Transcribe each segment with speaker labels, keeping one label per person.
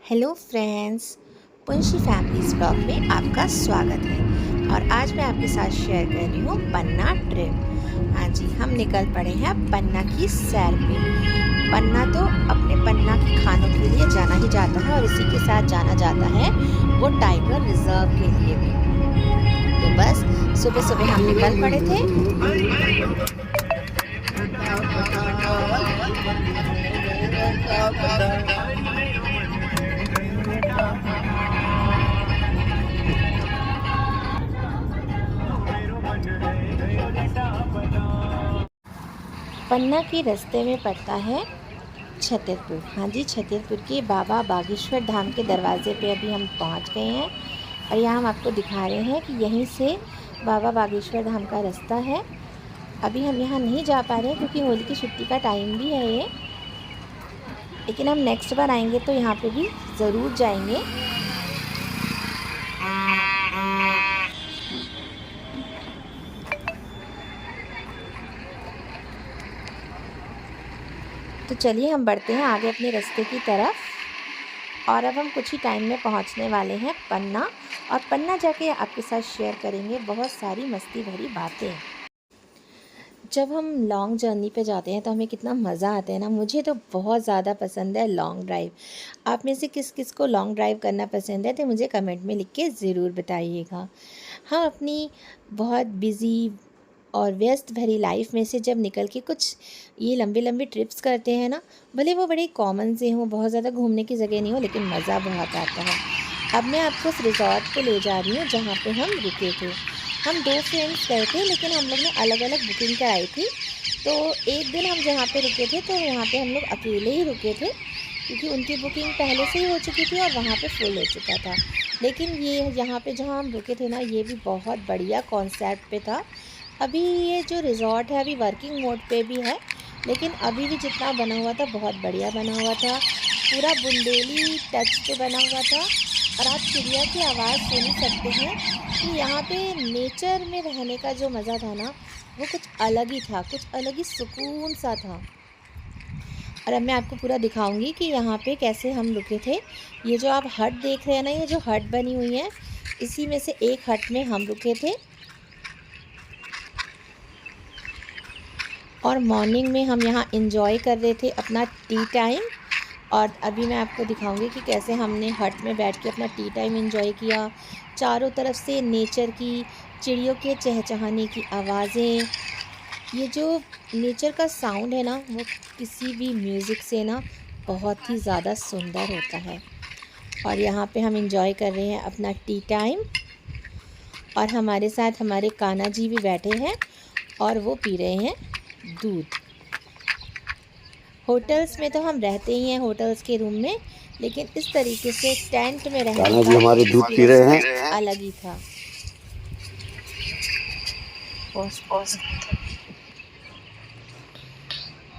Speaker 1: Hello friends, Punshi families blog में आपका स्वागत है। और आज मैं आपके साथ शेयर कर रही हूँ पन्ना ट्रिप। हाँ जी, हम निकल पड़े हैं पन्ना की सैर पे। पन्ना तो अपने पन्ना के खानों के लिए जाना ही जाता है और इसी के साथ जाना जाता है वो टाइगर रिजर्व के लिए भी। तो बस सुबह सुबह हम निकल पड़े थे। पन्ना के रास्ते में पड़ता है छतरपुर। हाँ जी, छतरपुर के बाबा बागेश्वर धाम के दरवाजे पे अभी हम पहुंच गए हैं और यहाँ हम आपको दिखा रहे हैं कि यहीं से बाबा बागेश्वर धाम का रास्ता है। अभी हम यहाँ नहीं जा पा रहे हैं क्योंकि होली की छुट्टी का टाइम भी है ये, लेकिन हम नेक्स्ट बार आएंगे तो यहाँ पे भी ज़रूर जाएंगे। तो चलिए हम बढ़ते हैं आगे अपने रास्ते की तरफ और अब हम कुछ ही टाइम में पहुंचने वाले हैं पन्ना। और पन्ना जाके आपके साथ शेयर करेंगे बहुत सारी मस्ती भरी बातें। जब हम लॉन्ग जर्नी पे जाते हैं तो हमें कितना मज़ा आता है ना। मुझे तो बहुत ज़्यादा पसंद है लॉन्ग ड्राइव। आप में से किस किस को लॉन्ग ड्राइव करना पसंद है तो मुझे कमेंट में लिख के ज़रूर बताइएगा। हम अपनी बहुत बिज़ी और व्यस्त भरी लाइफ में से जब निकल के कुछ ये लंबी लंबी ट्रिप्स करते हैं ना, भले वो बड़े कॉमन से हों, बहुत ज़्यादा घूमने की जगह नहीं हो, लेकिन मज़ा बहुत आता है। अब मैं आपको उस रिजॉर्ट पे ले जा रही हूँ जहाँ पे हम रुके थे। हम 2 फ्रेंड्स गए थे, लेकिन हम लोग ने अलग अलग बुकिंग कराई थी। तो एक दिन हम जहाँ पे रुके थे तो वहाँ पे हम लोग अकेले ही रुके थे क्योंकि उनकी बुकिंग पहले से ही हो चुकी थी और वहाँ पे फुल हो चुका था। लेकिन ये यहाँ पे जहाँ हम रुके थे ना, ये भी बहुत बढ़िया कॉन्सेप्ट पे था। अभी ये जो रिज़ॉर्ट है अभी वर्किंग मोड पे भी है, लेकिन अभी भी जितना बना हुआ था बहुत बढ़िया बना हुआ था। पूरा बुंदेली टच पे बना हुआ था और आप चिड़िया की आवाज़ सुन ही सकते हैं कि यहाँ पे नेचर में रहने का जो मज़ा था ना, वो कुछ अलग ही था, कुछ अलग ही सुकून सा था। और अब मैं आपको पूरा दिखाऊंगी कि यहाँ पे कैसे हम रुके थे। ये जो आप हट देख रहे हैं ना, ये जो हट बनी हुई है, इसी में से एक हट में हम रुके थे। और मॉर्निंग में हम यहाँ एंजॉय कर रहे थे अपना टी टाइम। और अभी मैं आपको दिखाऊंगी कि कैसे हमने हट में बैठ के अपना टी टाइम एंजॉय किया। चारों तरफ से नेचर की, चिड़ियों के चहचहाने की आवाज़ें, ये जो नेचर का साउंड है ना, वो किसी भी म्यूज़िक से ना बहुत ही ज़्यादा सुंदर होता है। और यहाँ पे हम एंजॉय कर रहे हैं अपना टी टाइम और हमारे साथ हमारे कान्हा जी भी बैठे हैं और वो पी रहे हैं दूध। होटल्स में तो हम रहते ही हैं, होटल्स के रूम में, लेकिन इस तरीके से टेंट में रहने का
Speaker 2: हमारे दूध पी रहे हैं
Speaker 1: अलग ही था।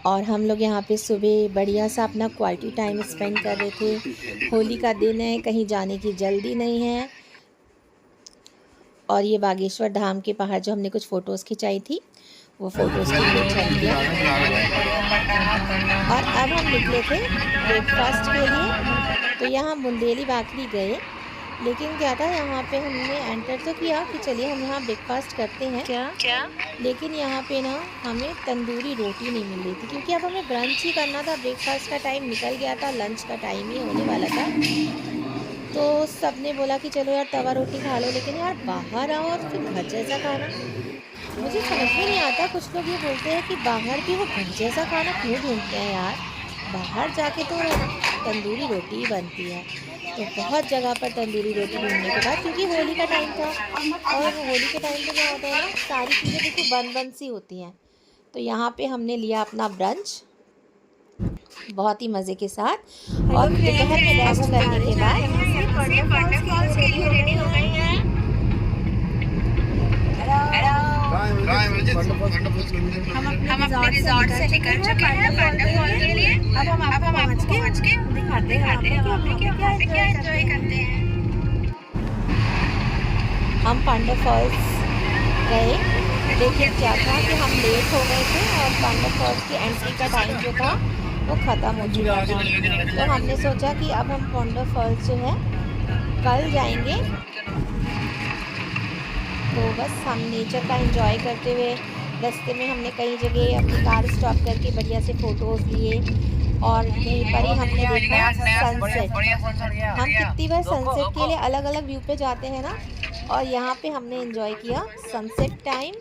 Speaker 1: और हम लोग यहाँ पे सुबह बढ़िया सा अपना क्वालिटी टाइम स्पेंड कर रहे थे। होली का दिन है, कहीं जाने की जल्दी नहीं है। और ये बागेश्वर धाम के पहाड़ जो हमने कुछ फ़ोटोज़ खिंचाई थी, वो फ़ोटोज़ की कुछ झलकियाँ। और अब हम निकले थे ब्रेकफास्ट के लिए। तो यहाँ बुंदेली बाकरी गए, लेकिन क्या था, यहाँ पे हमने एंटर तो किया कि चलिए हम यहाँ ब्रेकफास्ट करते हैं क्या, लेकिन यहाँ पे ना हमें तंदूरी रोटी नहीं मिल रही थी क्योंकि अब हमें ब्रंच ही करना था। ब्रेकफास्ट का टाइम निकल गया था, लंच का टाइम ही होने वाला था। तो सब ने बोला कि चलो यार तवा रोटी खा लो, लेकिन यार बाहर आओ और फिर घर जैसा खाना, मुझे समझ में नहीं आता। कुछ लोग ये बोलते हैं कि बाहर भी वो घर जैसा खाना क्यों ढूंढते हैं यार, बाहर जाके तो तंदूरी रोटी ही बनती है। तो बहुत जगह पर तंदूरी रोटी ढूंढने के बाद, क्योंकि होली का टाइम था और होली के टाइम पे क्या होता है ना, सारी चीज़ें देखो बंद बंद सी होती हैं। तो यहाँ पे हमने लिया अपना ब्रंच बहुत ही मज़े के साथ। और दोपहर में रेस्ट करने के बाद हम अपने रिजॉर्ट से निकल चुके हैं वंडरफॉल के लिए। अब हम आपको पहुंच के दिखाते हैं क्या एंजॉय करते हैं। हम पांडा फॉल्स गए, लेकिन क्या था कि हम लेट हो गए थे और पांडा फॉल्स की एंट्री का टाइम जो था वो ख़त्म हो चुका था। तो हमने सोचा कि अब हम पोंडो फॉल्स जो है कल जाएंगे। तो बस हम नेचर का एंजॉय करते हुए रास्ते में हमने कई जगह अपनी कार स्टॉप करके बढ़िया से फ़ोटोज़ लिए और यहीं पर ही हमने देखा सनसेट। हम कितनी बार सनसेट के लिए अलग-अलग व्यू पे जाते हैं ना, और यहाँ पे हमने एंजॉय किया सनसेट टाइम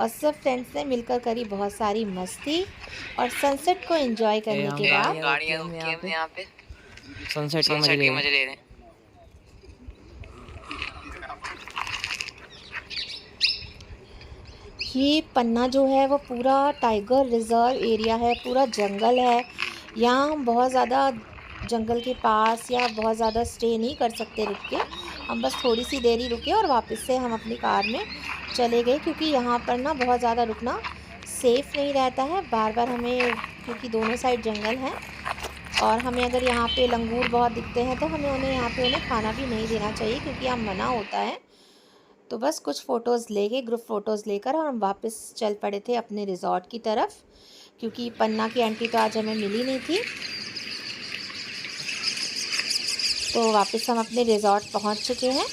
Speaker 1: और सब फ्रेंड्स ने मिलकर करी बहुत सारी मस्ती। और सनसेट को एंजॉय करने के बाद
Speaker 2: गाड़ियाँ रुकी हैं यहाँ पे, सनसेट के मजे ले रहे हैं।
Speaker 1: ये पन्ना जो है वो पूरा टाइगर रिजर्व एरिया है, पूरा जंगल है। यहाँ हम बहुत ज़्यादा जंगल के पास या बहुत ज़्यादा स्टे नहीं कर सकते रुक के। हम बस थोड़ी सी देर ही रुके और वापस से हम अपनी कार में चले गए, क्योंकि यहाँ पर ना बहुत ज़्यादा रुकना सेफ़ नहीं रहता है। बार बार हमें, क्योंकि दोनों साइड जंगल है और हमें अगर यहाँ पे लंगूर बहुत दिखते हैं तो हमें उन्हें खाना भी नहीं देना चाहिए, क्योंकि यहाँ मना होता है। तो बस कुछ फ़ोटोज़ ले गए, ग्रुप फ़ोटोज़ लेकर, और हम वापस चल पड़े थे अपने रिज़ॉर्ट की तरफ, क्योंकि पन्ना की आंटी तो आज हमें मिली नहीं थी। तो वापस हम अपने रिज़ॉर्ट पहुंच चुके हैं।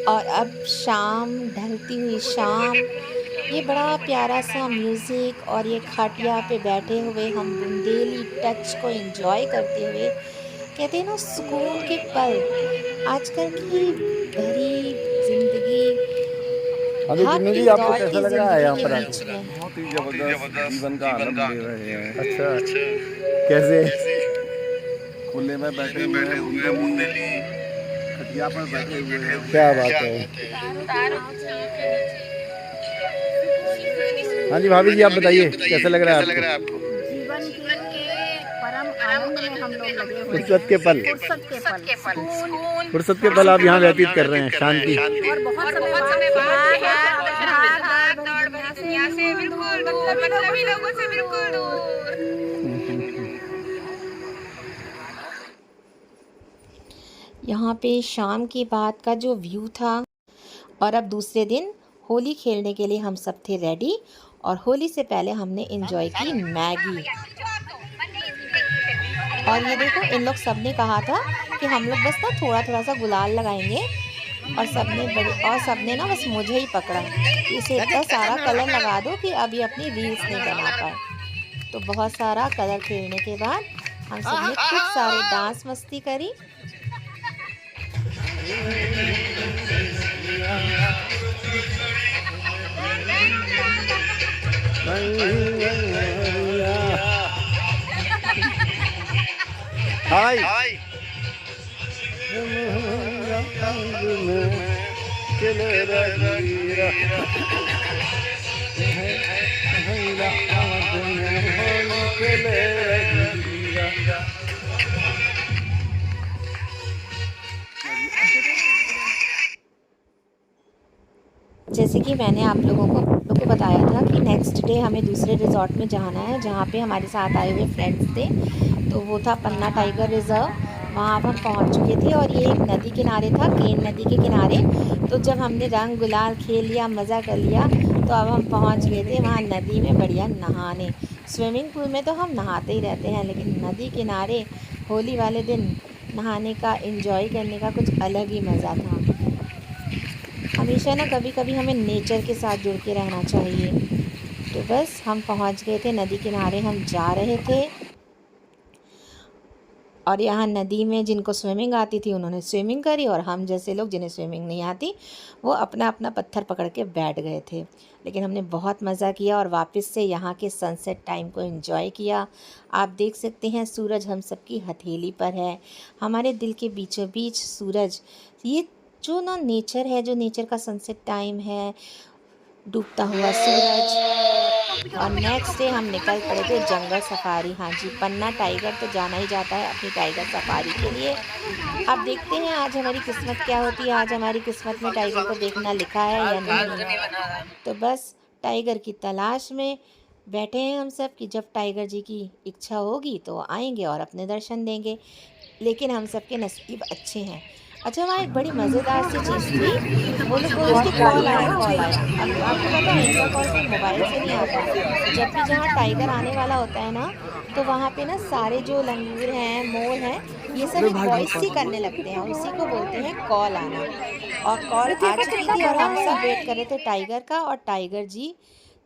Speaker 1: और अब शाम, ढलती हुई शाम, ये बड़ा प्यारा सा म्यूज़िक और ये खटिया पे बैठे हुए हम बुंदेली टच को एंजॉय करते हुए, कहते हैं ना सुकून के पल। आजकल की भरी ज़िंदगी,
Speaker 3: हाँ तो
Speaker 1: भाग
Speaker 3: टिन्नू
Speaker 1: की
Speaker 3: जी, आपको
Speaker 1: दौड़
Speaker 3: कैसा
Speaker 1: की
Speaker 3: लग रहा है
Speaker 1: ज़िंदगी
Speaker 3: यहाँ
Speaker 1: के
Speaker 3: पर
Speaker 1: बीच
Speaker 3: आके?
Speaker 1: में
Speaker 3: बहुत ही जबरदस्त जीवन का आनंद ले रहे हैं। अच्छा, कैसे? खुले में बैठे हुए हैं, बुंदेली खटिया पर बैठे हुए हैं। क्या बात है। हाँ जी भाभी जी, आप बताइए कैसा लग रहा है आपको?
Speaker 4: जीवन के परम आनंद में हम लोग लगे हुए हैं।
Speaker 3: फुर्सत के पल, फुर्सत के पल आप यहाँ व्यतीत कर रहे हैं, शांति।
Speaker 4: और बहुत समय बाद भाग दौड़ भरी दुनिया से बिल्कुल दूर, मतलबी लोगों से बिल्कुल दूर।
Speaker 1: यहाँ पे शाम के बाद का जो व्यू था। और अब दूसरे दिन होली खेलने के लिए हम सब थे रेडी, और होली से पहले हमने एंजॉय की मैगी। और ये देखो, इन लोग सब ने कहा था कि हम लोग बस ना थोड़ा थोड़ा सा गुलाल लगाएंगे, और सबने ना बस मुझे ही पकड़ा कि इसे इतना सारा कलर लगा दो कि अभी अपनी रील्स नहीं बना पाए। तो बहुत सारा कलर खेलने के बाद हम सब ने खूब सारे डांस मस्ती करी।
Speaker 3: हाय
Speaker 1: जैसे कि मैंने आप लोगों को बताया था कि नेक्स्ट डे हमें दूसरे रिज़ॉर्ट में जाना है, जहाँ पे हमारे साथ आए हुए फ्रेंड्स थे। तो वो था पन्ना टाइगर रिज़र्व। वहाँ अब हम पहुँच चुके थे और ये एक नदी किनारे था, केन नदी के किनारे। तो जब हमने रंग गुलाल खेल लिया, मज़ा कर लिया, तो अब हम पहुँच गए थे वहाँ नदी में बढ़िया नहाने। स्विमिंग पूल में तो हम नहाते ही रहते हैं, लेकिन नदी किनारे होली वाले दिन नहाने का, एंजॉय करने का कुछ अलग ही मज़ा था। हमेशा ना कभी कभी हमें नेचर के साथ जुड़ के रहना चाहिए। तो बस हम पहुंच गए थे नदी किनारे, हम जा रहे थे। और यहाँ नदी में जिनको स्विमिंग आती थी उन्होंने स्विमिंग करी, और हम जैसे लोग जिन्हें स्विमिंग नहीं आती वो अपना अपना पत्थर पकड़ के बैठ गए थे। लेकिन हमने बहुत मज़ा किया और वापस से यहाँ के सनसेट टाइम को एंजॉय किया। आप देख सकते हैं सूरज हम सबकी हथेली पर है, हमारे दिल के बीचों बीच सूरज। ये जो ना नेचर है, जो नेचर का सनसेट टाइम है, डूबता हुआ सूरज, और नेक्स्ट डे हम निकल पड़े थे जंगल सफारी। हाँ जी, पन्ना टाइगर तो जाना ही जाता है अपनी टाइगर सफारी के लिए। अब देखते हैं आज हमारी किस्मत क्या होती है, आज हमारी किस्मत में टाइगर को देखना लिखा है या नहीं। तो बस टाइगर की तलाश में बैठे हैं हम सब कि जब टाइगर जी की इच्छा होगी तो आएंगे और अपने दर्शन देंगे। लेकिन हम सब के नसीब अच्छे हैं। अच्छा, वहाँ एक बड़ी मज़ेदार सी चीज़ थी, वो लोग बोल रहे थे कॉल आया कॉल आया। अब आपको पता है इनका कॉल सिर्फ मोबाइल से नहीं आता, जब भी जहाँ टाइगर आने वाला होता है ना, तो वहाँ पे ना सारे जो लंगूर हैं, मोर हैं, ये सब एक वॉइस ही करने लगते हैं और उसी को बोलते हैं कॉल आना। और कॉल आ चुकी थी और हम सब वेट कर रहे थे टाइगर का, और टाइगर जी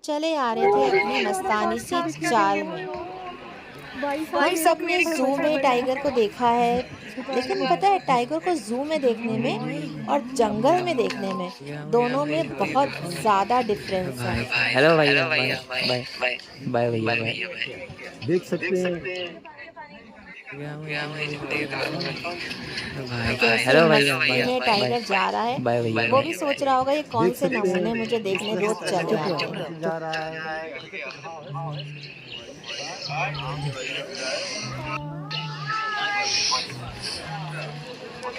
Speaker 1: चले आ रहे थे अपनी मस्तानी सी चाल में। हम सब ने ज़ू में टाइगर को देखा है, लेकिन पता है टाइगर को ज़ू में देखने में और जंगल में देखने में दोनों में बहुत ज़्यादा डिफरेंस है।
Speaker 2: हेलो भैया, बाय बाय बाय भैया, बाय।
Speaker 3: देख सकते हैं
Speaker 1: कैसे
Speaker 2: हेलो भैया,
Speaker 1: मस्ती
Speaker 2: बाय
Speaker 1: में टाइगर जा रहा है,
Speaker 2: बाय भैया,
Speaker 1: वो भी सोच रहा होगा ये कौन से नमूने मुझे देखने रोज चल रहे हैं।
Speaker 3: कैसे जा रहा है।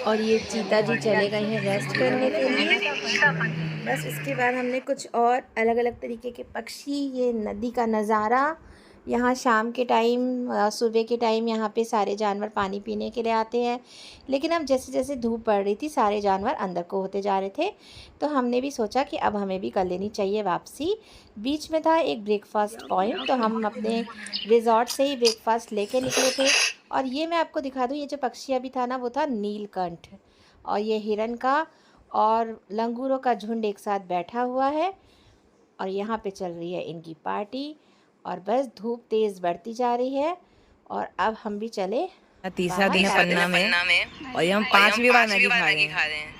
Speaker 1: और ये चीता जी चले गए हैं रेस्ट करने के लिए। बस इसके बाद हमने कुछ और अलग अलग तरीके के पक्षी, ये नदी का नज़ारा, यहाँ शाम के टाइम सुबह के टाइम यहाँ पे सारे जानवर पानी पीने के लिए आते हैं। लेकिन अब जैसे जैसे धूप पड़ रही थी सारे जानवर अंदर को होते जा रहे थे, तो हमने भी सोचा कि अब हमें भी कर लेनी चाहिए वापसी। बीच में था एक ब्रेकफास्ट पॉइंट, तो हम अपने रिजॉर्ट से ही ब्रेकफास्ट लेके निकले थे। और ये मैं आपको दिखा दूँ, ये जो पक्षी अभी था ना, वो था नीलकंठ, और ये हिरन का और लंगूरों का झुंड एक साथ बैठा हुआ है और यहाँ पे चल रही है इनकी पार्टी। और बस धूप तेज़ बढ़ती जा रही है और अब हम भी चले
Speaker 2: तीसरा दिन है पन्ना में और ये हम 5वीं बार मैगी खा रहे हैं।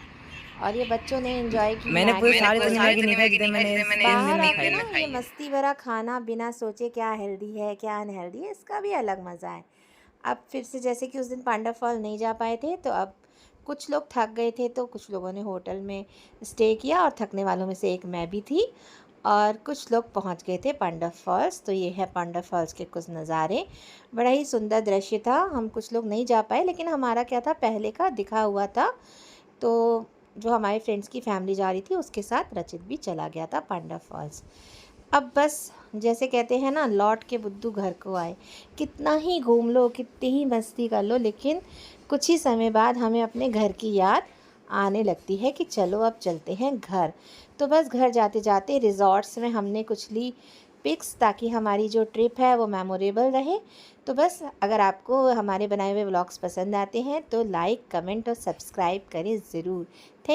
Speaker 1: और ये बच्चों ने एंजॉय की।
Speaker 2: मैंने पूरी सारी
Speaker 1: मैगी
Speaker 2: मैगी नहीं खाई जितने मैंने 3 दिन
Speaker 1: बाहर
Speaker 2: में
Speaker 1: आके
Speaker 2: खाई।
Speaker 1: ना ये मस्ती भरा खाना बिना सोचे क्या हेल्दी है क्या अनहेल्दी है, इसका भी अलग मज़ा है। अब फिर से जैसे कि उस दिन पांडा फॉल नहीं जा पाए थे, तो अब कुछ लोग थक गए थे तो कुछ लोगों ने होटल में स्टे किया, और थकने वालों में से एक मैं भी थी। और कुछ लोग पहुंच गए थे पांडा फॉल्स। तो ये है पांडा फॉल्स के कुछ नज़ारे, बड़ा ही सुंदर दृश्य था। हम कुछ लोग नहीं जा पाए, लेकिन हमारा क्या था, पहले का दिखा हुआ था, तो जो हमारे फ्रेंड्स की फैमिली जा रही थी उसके साथ रचित भी चला गया था पांडा फॉल्स। अब बस जैसे कहते हैं ना, लौट के बुद्धू घर को आए। कितना ही घूम लो, कितनी ही मस्ती कर लो, लेकिन कुछ ही समय बाद हमें अपने घर की याद आने लगती है कि चलो अब चलते हैं घर। तो बस घर जाते जाते रिज़ॉर्ट्स में हमने कुछ ली पिक्स, ताकि हमारी जो ट्रिप है वो मेमोरेबल रहे। तो बस अगर आपको हमारे बनाए हुए व्लॉग्स पसंद आते हैं तो लाइक, कमेंट और सब्सक्राइब करें ज़रूर। थैंक